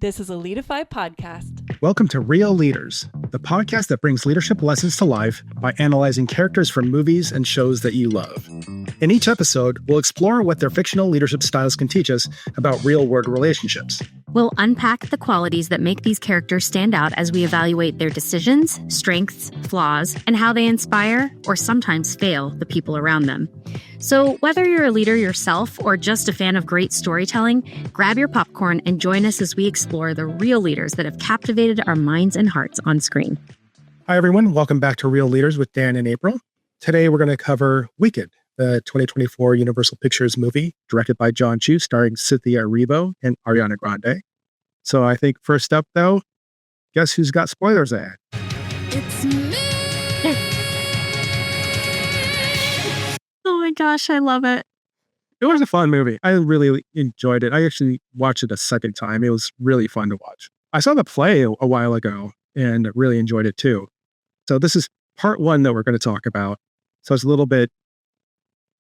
This is a Defy podcast. Welcome to Real Leaders, the podcast that brings leadership lessons to life by analyzing characters from movies and shows that you love. In each episode, we'll explore what their fictional leadership styles can teach us about real-world relationships. We'll unpack the qualities that make these characters stand out as we evaluate their decisions, strengths, flaws, and how they inspire or sometimes fail the people around them. So whether you're a leader yourself or just a fan of great storytelling, grab your popcorn and join us as we explore the real leaders that have captivated our minds and hearts on screen. Hi, everyone. Welcome back to Real Leaders with Dan and April. Today, we're going to cover Wicked, the 2024 Universal Pictures movie directed by John Chu, starring Cynthia Erivo and Ariana Grande. So I think first up, though, guess who's got spoilers ahead? It's me! Oh my gosh, I love it. It was a fun movie. I really enjoyed it. I actually watched it a second time. It was really fun to watch. I saw the play a while ago and really enjoyed it too. So this is part one that we're going to talk about. So it's a little bit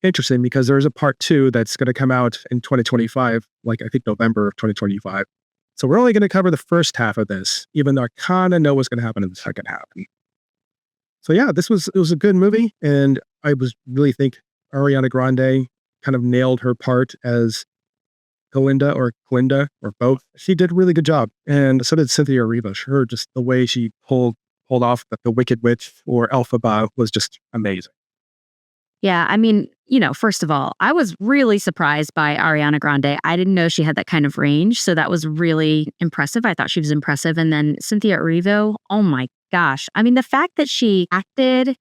interesting because there's a part two that's going to come out in 2025, like I think November of 2025. So we're only going to cover the first half of this, even though I kind of know what's going to happen in the second half. So yeah, it was a good movie. And I really think Ariana Grande kind of nailed her part as Galinda or Glinda or both. She did a really good job. And so did Cynthia Erivo. Her, just the way she pulled off the Wicked Witch or Elphaba was just amazing. Yeah, I mean, first of all, I was really surprised by Ariana Grande. I didn't know she had that kind of range, so that was really impressive. I thought she was impressive. And then Cynthia Erivo, oh my gosh. I mean, the fact that she acted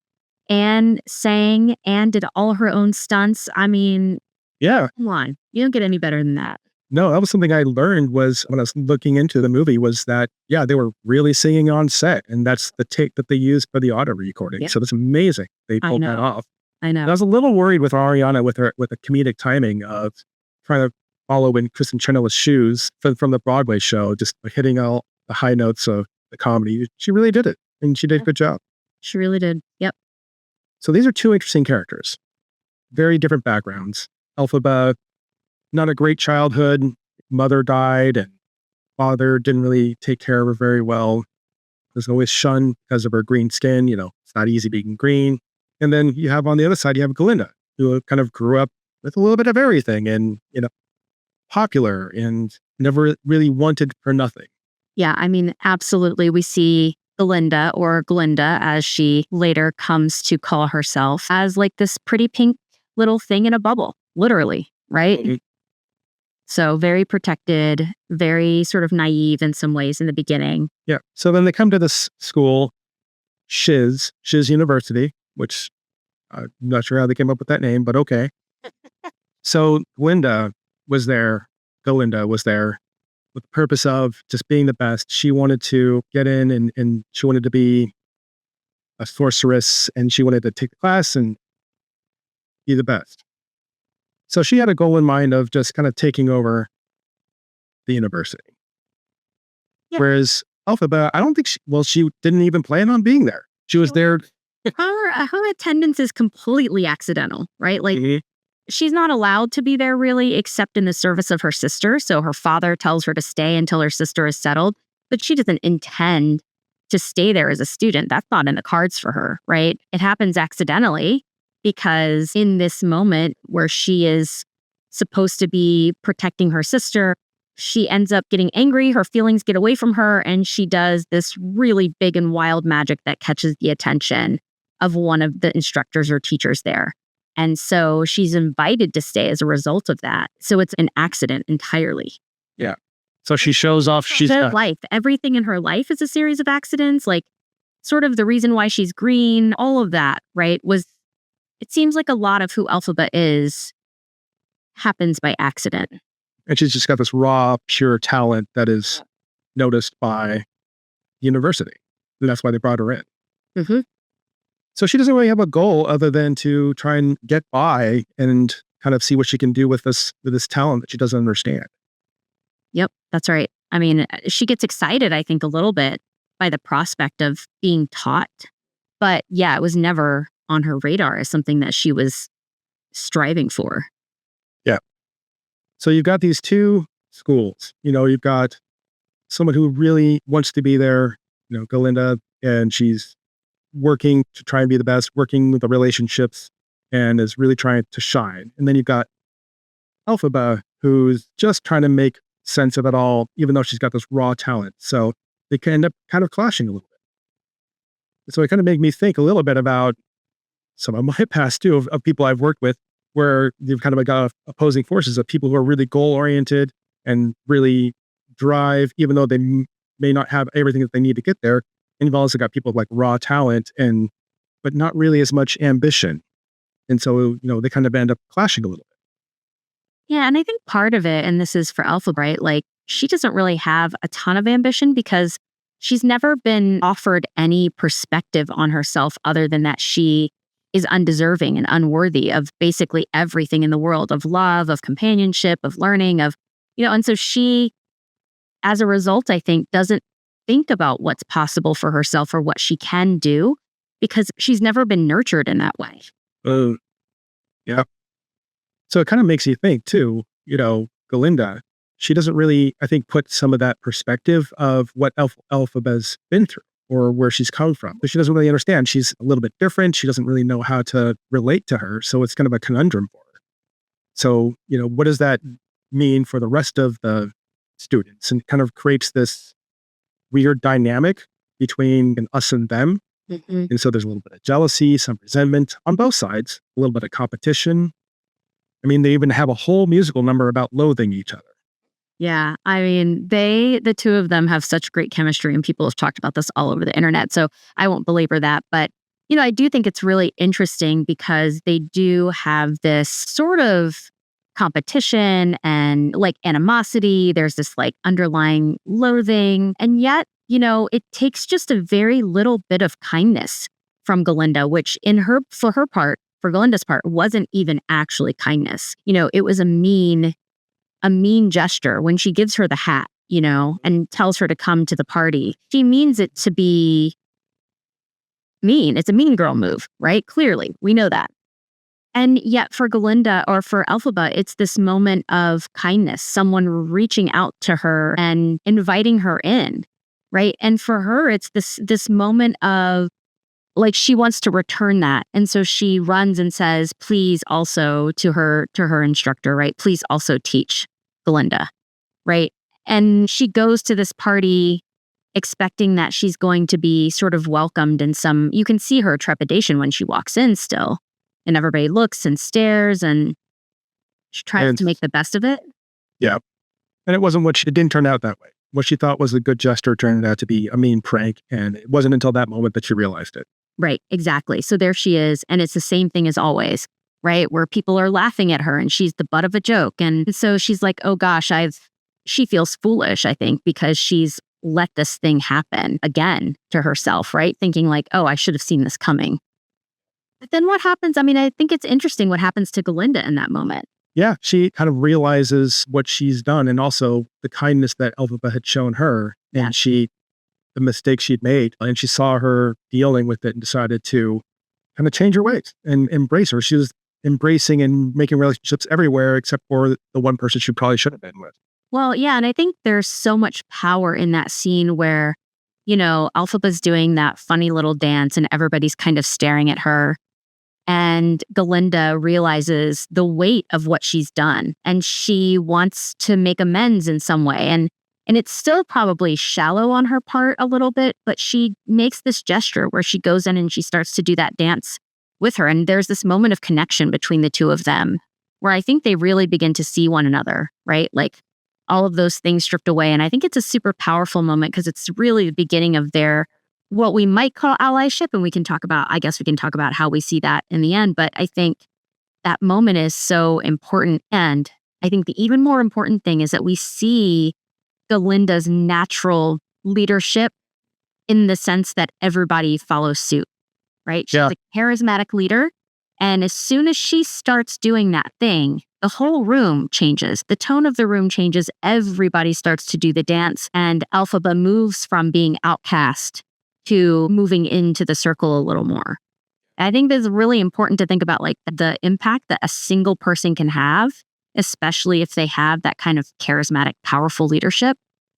and sang and did all her own stunts, I mean, yeah, come on. You don't get any better than that. No, that was something I learned was when I was looking into the movie was that, yeah, they were really singing on set. And that's the take that they used for the audio recording. Yeah. So that's amazing. They pulled that off. I know. And I was a little worried with Ariana with the comedic timing of trying to follow in Kristen Chenoweth's shoes from the Broadway show, just hitting all the high notes of the comedy. She really did it. And she did a good job. She really did. Yep. So these are two interesting characters. Very different backgrounds. Elphaba, not a great childhood. Mother died and father didn't really take care of her very well. Was always shunned because of her green skin. It's not easy being green. And then you have on the other side, you have Galinda, who kind of grew up with a little bit of everything and, popular and never really wanted for nothing. Yeah, I mean, absolutely. We see Galinda or Glinda, as she later comes to call herself, as like this pretty pink little thing in a bubble, literally, right? Mm-hmm. So very protected, very sort of naive in some ways in the beginning. Yeah. So then they come to this school, Shiz University, which I'm not sure how they came up with that name, but okay. So Galinda was there with the purpose of just being the best. She wanted to get in and she wanted to be a sorceress and she wanted to take the class and be the best. So she had a goal in mind of just kind of taking over the university. Yeah. Whereas Elphaba, I don't think she didn't even plan on being there. She was there. Her attendance is completely accidental, right? Like, she's not allowed to be there really, except in the service of her sister. So her father tells her to stay until her sister is settled, but she doesn't intend to stay there as a student. That's not in the cards for her, right? It happens accidentally because in this moment where she is supposed to be protecting her sister, she ends up getting angry, her feelings get away from her, and she does this really big and wild magic that catches the attention of one of the instructors or teachers there. And so she's invited to stay as a result of that. So it's an accident entirely. Yeah. So she shows off. She's got life. Everything in her life is a series of accidents. Like sort of the reason why she's green, all of that, right? It seems like a lot of who Elphaba is happens by accident. And she's just got this raw, pure talent that is noticed by the university. And that's why they brought her in. Mm-hmm. So she doesn't really have a goal other than to try and get by and kind of see what she can do with this talent that she doesn't understand. Yep, that's right. I mean, she gets excited, I think, a little bit by the prospect of being taught. But yeah, it was never on her radar as something that she was striving for. Yeah. So you've got these two schools. You've got someone who really wants to be there, Galinda, and she's working to try and be the best, working with the relationships, and is really trying to shine. And then you've got Elphaba, who's just trying to make sense of it all, even though she's got this raw talent. So they can end up kind of clashing a little bit. So it kind of made me think a little bit about some of my past too, of people I've worked with, where you've kind of got opposing forces of people who are really goal-oriented and really drive, even though they may not have everything that they need to get there. And you've also got people with like raw talent but not really as much ambition. And so, they kind of end up clashing a little bit. Yeah, and I think part of it, and this is for Elphaba, right? Like, she doesn't really have a ton of ambition because she's never been offered any perspective on herself other than that she is undeserving and unworthy of basically everything in the world, of love, of companionship, of learning, and so she, as a result, I think, doesn't think about what's possible for herself or what she can do because she's never been nurtured in that way. Yeah. So it kind of makes you think too, Galinda, she doesn't really, I think, put some of that perspective of what Elphaba's been through or where she's come from. But she doesn't really understand. She's a little bit different. She doesn't really know how to relate to her. So it's kind of a conundrum for her. So, what does that mean for the rest of the students? And kind of creates this weird dynamic between us and them. Mm-hmm. And so there's a little bit of jealousy, some resentment on both sides, a little bit of competition. I mean, they even have a whole musical number about loathing each other. Yeah, I mean, the two of them have such great chemistry, and people have talked about this all over the internet, so I won't belabor that. But, I do think it's really interesting because they do have this sort of competition and like animosity. There's this like underlying loathing, and yet, it takes just a very little bit of kindness from Galinda, which for Galinda's part, wasn't even actually kindness. It was a mean gesture when she gives her the hat, and tells her to come to the party. She means it to be mean. It's a mean girl move, right? Clearly, we know that. And yet for Galinda or for Elphaba, it's this moment of kindness, someone reaching out to her and inviting her in, right? And for her, it's this moment of like she wants to return that. And so she runs and says, please also to her instructor, right? Please also teach Galinda, right? And she goes to this party expecting that she's going to be sort of welcomed in you can see her trepidation when she walks in still. And everybody looks and stares and she tries to make the best of it. Yeah. And it didn't turn out that way. What she thought was a good gesture turned out to be a mean prank. And it wasn't until that moment that she realized it. Right, exactly. So there she is. And it's the same thing as always, right? Where people are laughing at her and she's the butt of a joke. And so she's like, oh gosh, she feels foolish, I think, because she's let this thing happen again to herself, right? Thinking like, oh, I should have seen this coming. But then what happens? I mean, I think it's interesting what happens to Galinda in that moment. Yeah, she kind of realizes what she's done and also the kindness that Elphaba had shown her. And the mistake she'd made. And she saw her dealing with it and decided to kind of change her ways and embrace her. She was embracing and making relationships everywhere except for the one person she probably should have been with. Well, yeah. And I think there's so much power in that scene where, Elphaba's doing that funny little dance and everybody's kind of staring at her. And Galinda realizes the weight of what she's done and she wants to make amends in some way. And it's still probably shallow on her part a little bit, but she makes this gesture where she goes in and she starts to do that dance with her. And there's this moment of connection between the two of them where I think they really begin to see one another, right? Like all of those things stripped away. And I think it's a super powerful moment because it's really the beginning of their, what we might call allyship. And we can talk about how we see that in the end. But I think that moment is so important. And I think the even more important thing is that we see Galinda's natural leadership in the sense that everybody follows suit, right? She's a charismatic leader. And as soon as she starts doing that thing, the whole room changes. The tone of the room changes. Everybody starts to do the dance. And Elphaba moves from being outcast to moving into the circle a little more. I think this is really important to think about, like the impact that a single person can have, especially if they have that kind of charismatic, powerful leadership.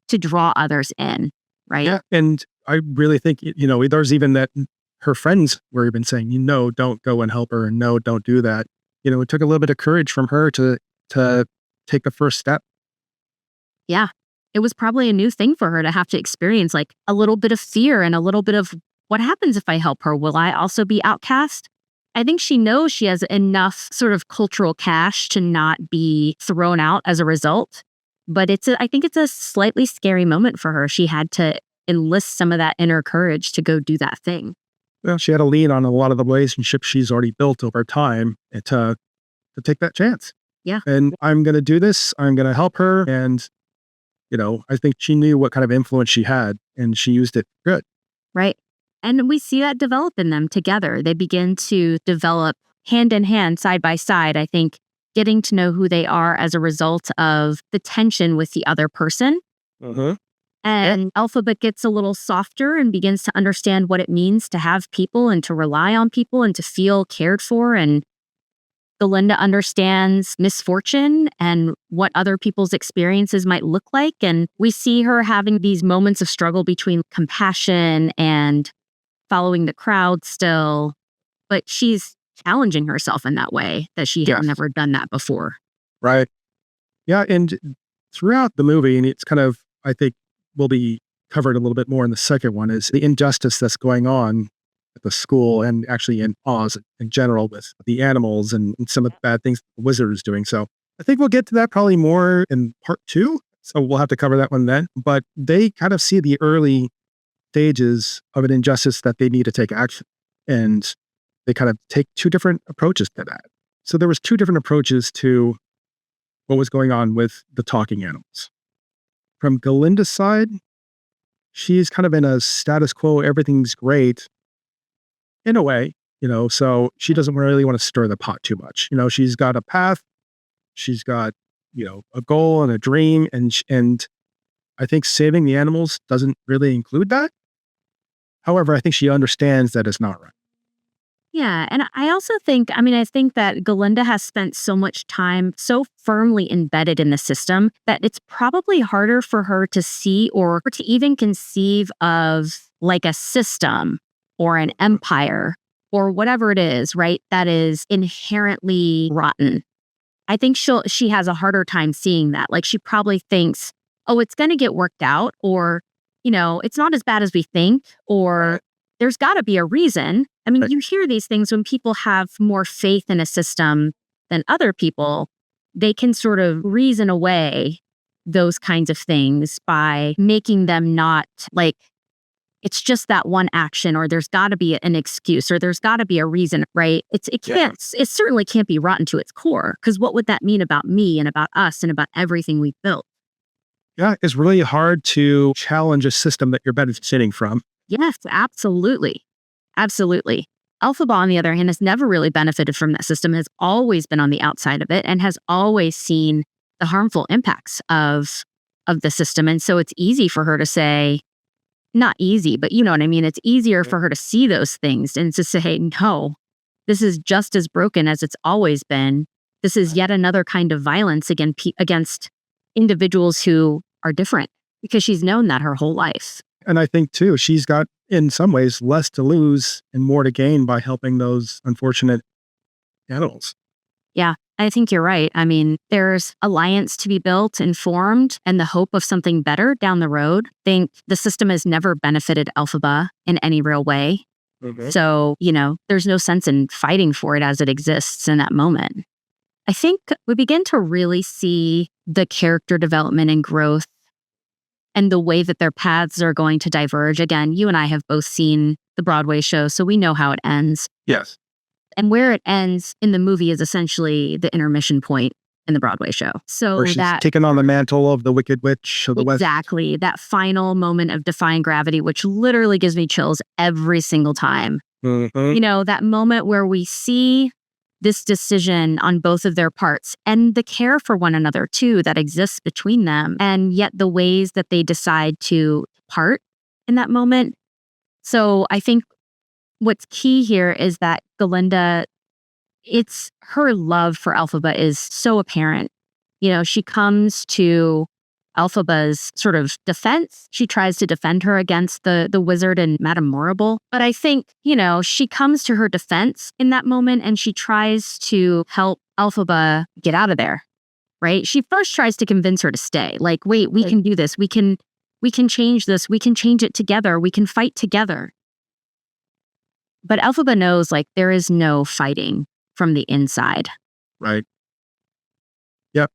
to draw others in, right? Yeah. And I really think, there's even that her friends were even saying, don't go and help her. And no, don't do that. It took a little bit of courage from her to take the first step. Yeah. It was probably a new thing for her to have to experience, like a little bit of fear and a little bit of what happens if I help her? Will I also be outcast? I think she knows she has enough sort of cultural cash to not be thrown out as a result. But I think it's a slightly scary moment for her. She had to enlist some of that inner courage to go do that thing. Well, she had to lean on a lot of the relationships she's already built over time to take that chance. Yeah. And I'm going to do this. I'm going to help her. And, I think she knew what kind of influence she had and she used it good. Right. And we see that develop in them together. They begin to develop hand in hand, side by side, I think, getting to know who they are as a result of the tension with the other person. And Elphaba gets a little softer and begins to understand what it means to have people and to rely on people and to feel cared for. And Galinda understands misfortune and what other people's experiences might look like. And we see her having these moments of struggle between compassion and following the crowd still. But she's challenging herself in that way that she had never done that before. Right. Yeah. And throughout the movie, and it's kind of, I think, will be covered a little bit more in the second one, is the injustice that's going on at the school and actually in Oz in general with the animals and some of the bad things the wizard is doing. So I think we'll get to that probably more in part 2. So we'll have to cover that one then. But they kind of see the early stages of an injustice that they need to take action. And they kind of take 2 different approaches to that. So there was 2 different approaches to what was going on with the talking animals. From Galinda's side, she's kind of in a status quo, everything's great in a way, so she doesn't really want to stir the pot too much. She's got a path, she's got, a goal and a dream, and I think saving the animals doesn't really include that. However, I think she understands that it's not right. Yeah. And I also think, I think that Galinda has spent so much time so firmly embedded in the system that it's probably harder for her to see or to even conceive of like a system or an empire or whatever it is, right, that is inherently rotten. I think she has a harder time seeing that. Like she probably thinks, oh, it's going to get worked out, or, it's not as bad as we think, or there's got to be a reason. You hear these things when people have more faith in a system than other people, they can sort of reason away those kinds of things by making them not like, it's just that one action, or there's got to be an excuse, or there's got to be a reason, right? It certainly can't be rotten to its core, because what would that mean about me and about us and about everything we've built? Yeah, it's really hard to challenge a system that you're benefiting from. Yes, absolutely. Absolutely. Elphaba, on the other hand, has never really benefited from that system, has always been on the outside of it, and has always seen the harmful impacts of the system. And so it's easy for her to say, not easy, but you know what I mean? It's easier for her to see those things and to say, no, this is just as broken as it's always been. This is yet another kind of violence against individuals who are different, because she's known that her whole life. And I think, too, she's got, in some ways, less to lose and more to gain by helping those unfortunate animals. Yeah, I think you're right. There's alliance to be built and formed and the hope of something better down the road. I think the system has never benefited Elphaba in any real way. So, there's no sense in fighting for it as it exists in that moment. I think we begin to really see the character development and growth and the way that their paths are going to diverge. Again, you and I have both seen the Broadway show, so we know how it ends. Yes. And where it ends in the movie is essentially the intermission point in the Broadway show. So where she's taken on the mantle of the Wicked Witch of the West. Exactly. That final moment of defying gravity, which literally gives me chills every single time. That moment where we see this decision on both of their parts and the care for one another too that exists between them, and yet the ways that they decide to part in that moment. So I think what's key here is that Galinda, it's her love for Elphaba is so apparent. She comes to Elphaba's sort of defense. She tries to defend her against the wizard and Madame Morrible. But I think, she comes to her defense in that moment and she tries to help Elphaba get out of there, right? She first tries to convince her to stay. Like, wait, we can do this. We can change this. We can change it together. We can fight together. But Elphaba knows, like, there is no fighting from the inside. Right. Yep.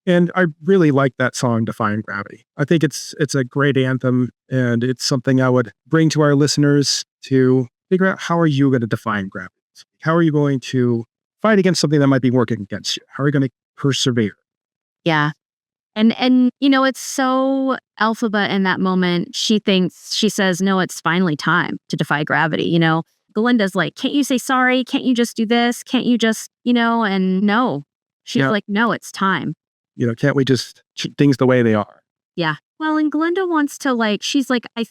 And I really like that song, Defying Gravity. I think it's a great anthem, and it's something I would bring to our listeners to figure out, how are you going to defy gravity? How are you going to fight against something that might be working against you? How are you going to persevere? Yeah. And it's so Elphaba in that moment. She says, no, it's finally time to defy gravity. Galinda's like, can't you say sorry? Can't you just do this? Can't you just, and no. She's like, no, it's time. Can't we just keep things the way they are? Yeah. Well, and Galinda wants to she's like, I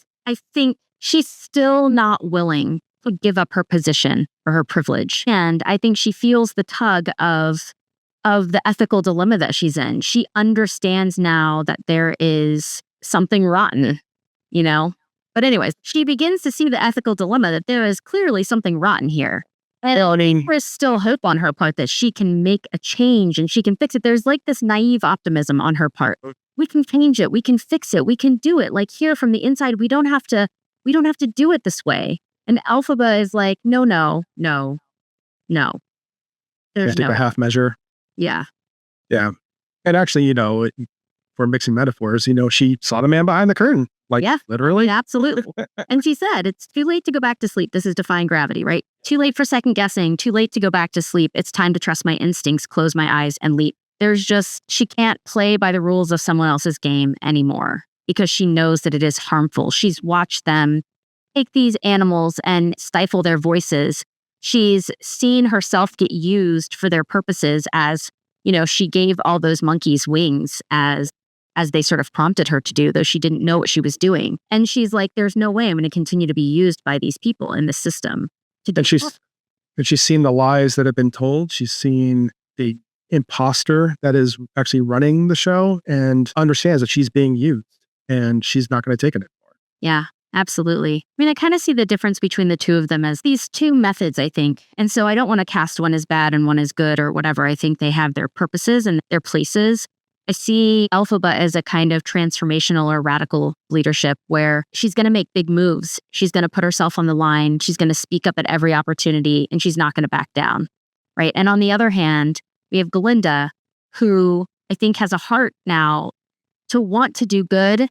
think she's still not willing to give up her position or her privilege. And I think she feels the tug of the ethical dilemma that she's in. She understands now that there is something rotten, But anyways, she begins to see the ethical dilemma that there is clearly something rotten here. And there is still hope on her part that she can make a change and she can fix it. There's like this naive optimism on her part. We can change it. We can fix it. We can do it. Like here from the inside, we don't have to do it this way. And Elphaba is like, no. There's take a half measure. Yeah. Yeah. And actually, for mixing metaphors, she saw the man behind the curtain. Literally. Yeah, absolutely. And she said, it's too late to go back to sleep. This is defying gravity, right? Too late for second guessing. Too late to go back to sleep. It's time to trust my instincts, close my eyes, and leap. She can't play by the rules of someone else's game anymore because she knows that it is harmful. She's watched them take these animals and stifle their voices. She's seen herself get used for their purposes as, she gave all those monkeys wings as they sort of prompted her to do, though she didn't know what she was doing. And she's like, there's no way I'm going to continue to be used by these people in the system. And she's seen the lies that have been told. She's seen the imposter that is actually running the show and understands that she's being used and she's not going to take it anymore. Yeah, absolutely. I mean, I kind of see the difference between the two of them as these two methods, I think. And so I don't want to cast one as bad and one as good or whatever. I think they have their purposes and their places. I see Elphaba as a kind of transformational or radical leadership where she's going to make big moves. She's going to put herself on the line. She's going to speak up at every opportunity and she's not going to back down. Right. And on the other hand, we have Galinda, who I think has a heart now to want to do good,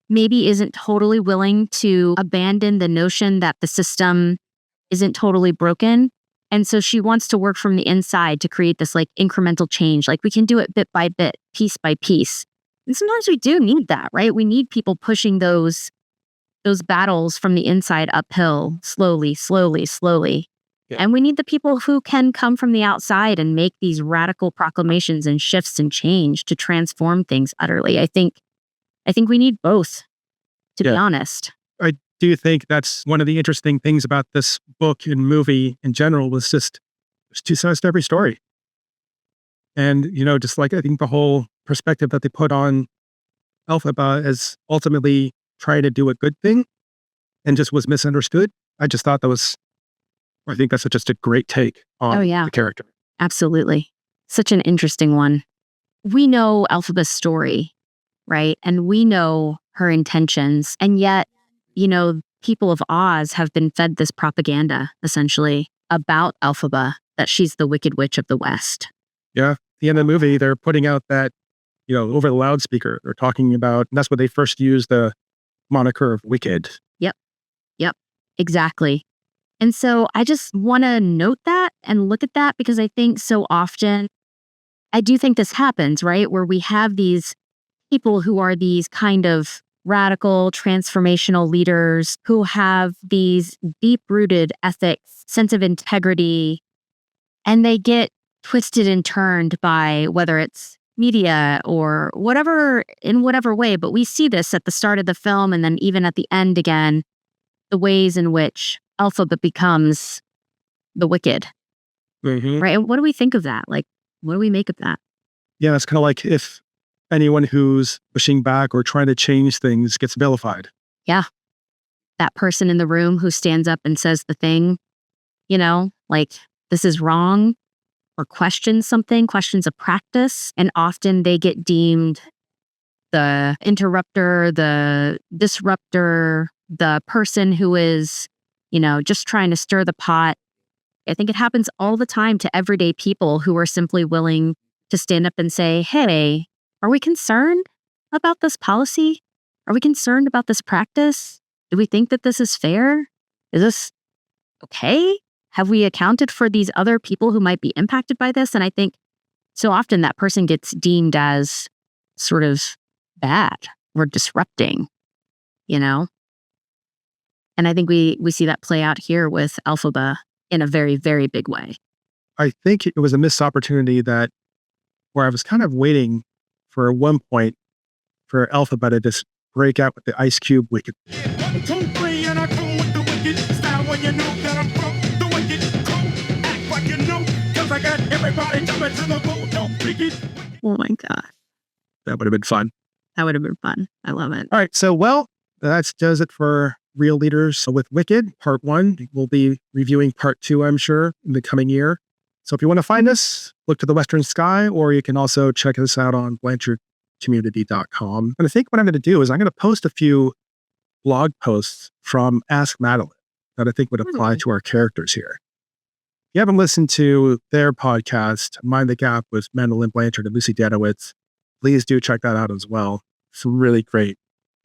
maybe isn't totally willing to abandon the notion that the system isn't totally broken. And so she wants to work from the inside to create this incremental change. We can do it bit by bit, piece by piece. And sometimes we do need that, right? We need people pushing those battles from the inside uphill, slowly. Yeah. And we need the people who can come from the outside and make these radical proclamations and shifts and change to transform things utterly. I think we need both, to be honest. I do think that's one of the interesting things about this book and movie in general was just there's two sides to every story. And, just I think the whole perspective that they put on Elphaba as ultimately trying to do a good thing and just was misunderstood. I just thought I think that's just a great take on the character. Absolutely. Such an interesting one. We know Elphaba's story, right? And we know her intentions. And yet, people of Oz have been fed this propaganda, essentially, about Elphaba, that she's the Wicked Witch of the West. Yeah. At the end of the movie, they're putting out that, over the loudspeaker, they're talking about, and that's where they first used the moniker of Wicked. Yep. Exactly. And so I just want to note that and look at that because I think so often, I do think this happens, right? Where we have these people who are these kind of radical, transformational leaders who have these deep-rooted ethics, sense of integrity, and they get twisted and turned by whether it's media or whatever, in whatever way. But we see this at the start of the film and then even at the end again, the ways in which Elphaba becomes the wicked. Mm-hmm. Right? And what do we think of that? What do we make of that? Yeah, it's kind of like if anyone who's pushing back or trying to change things gets vilified. That person in the room who stands up and says the thing, like, this is wrong, or questions something, questions a practice. And often they get deemed the interrupter, the disruptor, the person who is, just trying to stir the pot. I think it happens all the time to everyday people who are simply willing to stand up and say, hey, are we concerned about this policy? Are we concerned about this practice? Do we think that this is fair? Is this okay? Have we accounted for these other people who might be impacted by this? And I think so often that person gets deemed as sort of bad or disrupting, And I think we see that play out here with Elphaba in a very, very big way. I think it was a missed opportunity where I was kind of waiting for at one point for Elphaba to just break out with the Ice Cube wicked. Oh my God. That would have been fun. That would have been fun. I love it. All right. So, that does it for Real Leaders with Wicked, Part 1. We'll be reviewing Part 2, I'm sure, in the coming year. So if you want to find us, look to the Western Sky, or you can also check us out on BlanchardCommunity.com. And I think what I'm going to do is I'm going to post a few blog posts from Ask Madeline that I think would apply to our characters here. If you haven't listened to their podcast, Mind the Gap with Madeline Blanchard and Lucy Danowitz, please do check that out as well. Some really great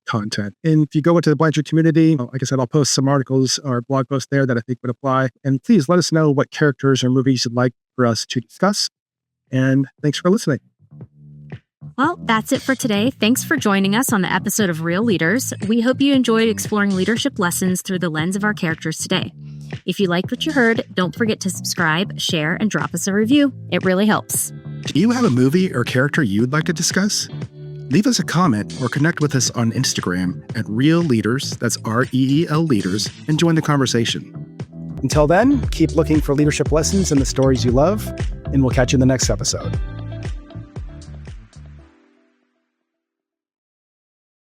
content. And if you go into the Blanchard community, like I said, I'll post some articles or blog posts there that I think would apply. And please let us know what characters or movies you'd like for us to discuss. And thanks for listening. Well, that's it for today. Thanks for joining us on the episode of Real Leaders. We hope you enjoyed exploring leadership lessons through the lens of our characters today. If you liked what you heard, don't forget to subscribe, share, and drop us a review. It really helps. Do you have a movie or character you'd like to discuss? Leave us a comment or connect with us on Instagram at Real Leaders, that's REEL Leaders, and join the conversation. Until then, keep looking for leadership lessons in the stories you love, and we'll catch you in the next episode.